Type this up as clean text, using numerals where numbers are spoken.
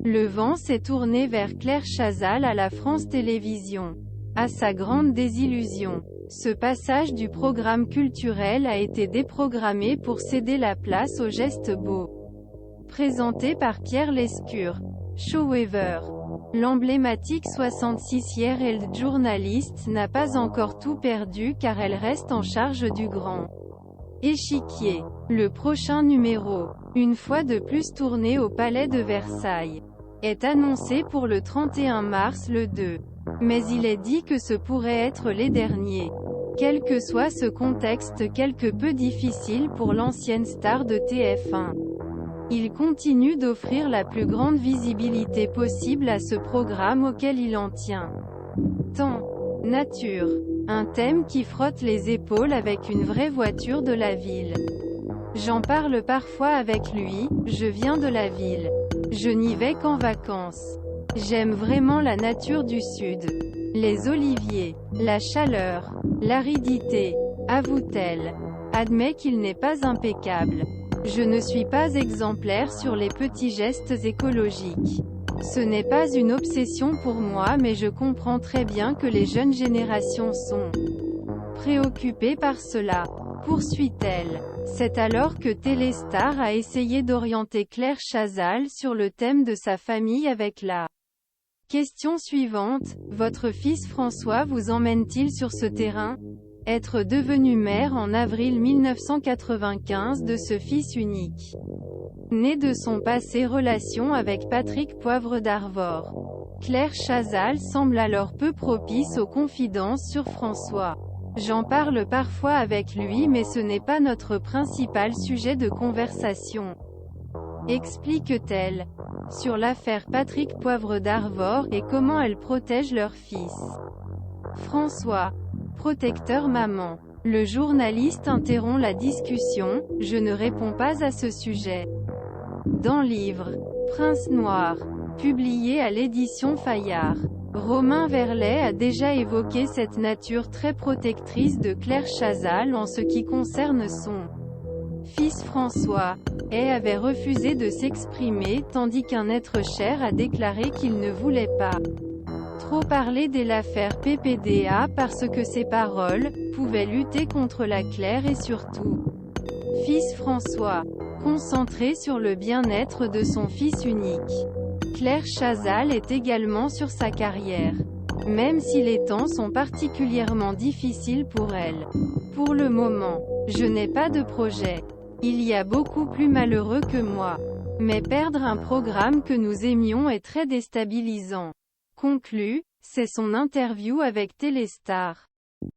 Le vent s'est tourné vers Claire Chazal à la France Télévisions. À sa grande désillusion, ce passage du programme culturel a été déprogrammé pour céder la place au geste beau. Présenté par Pierre Lescure. Showweaver. L'emblématique 66-year-old journaliste n'a pas encore tout perdu car elle reste en charge du grand échiquier. Le prochain numéro, une fois de plus tourné au Palais de Versailles, est annoncé pour le 31 mars le 2. Mais il est dit que ce pourrait être les derniers. Quel que soit ce contexte quelque peu difficile pour l'ancienne star de TF1. Il continue d'offrir la plus grande visibilité possible à ce programme auquel il en tient. Temps. Nature. Un thème qui frotte les épaules avec une vraie voiture de la ville. J'en parle parfois avec lui, je viens de la ville. Je n'y vais qu'en vacances. J'aime vraiment la nature du Sud. Les oliviers, la chaleur, l'aridité, avoue-t-elle. Admet qu'il n'est pas impeccable. Je ne suis pas exemplaire sur les petits gestes écologiques. Ce n'est pas une obsession pour moi mais je comprends très bien que les jeunes générations sont préoccupées par cela. Poursuit-elle. C'est alors que Téléstar a essayé d'orienter Claire Chazal sur le thème de sa famille avec la question suivante, votre fils François vous emmène-t-il sur ce terrain? Être devenu mère en avril 1995 de ce fils unique. Né de son passé relation avec Patrick Poivre d'Arvor. Claire Chazal semble alors peu propice aux confidences sur François. J'en parle parfois avec lui mais ce n'est pas notre principal sujet de conversation. Explique-t-elle. Sur l'affaire Patrick Poivre d'Arvor et comment elle protège leur fils. François. Protecteur maman. Le journaliste interrompt la discussion, je ne réponds pas à ce sujet. Dans livre. Prince Noir. Publié à l'édition Fayard. Romain Verlet a déjà évoqué cette nature très protectrice de Claire Chazal en ce qui concerne son fils François. Et avait refusé de s'exprimer tandis qu'un être cher a déclaré qu'il ne voulait pas trop parler de l'affaire PPDA parce que ses paroles pouvaient lutter contre la Claire et surtout fils François. Concentré sur le bien-être de son fils unique. Claire Chazal est également sur sa carrière. Même si les temps sont particulièrement difficiles pour elle. Pour le moment, je n'ai pas de projet. Il y a beaucoup plus malheureux que moi. Mais perdre un programme que nous aimions est très déstabilisant. Conclut, c'est son interview avec Téléstar.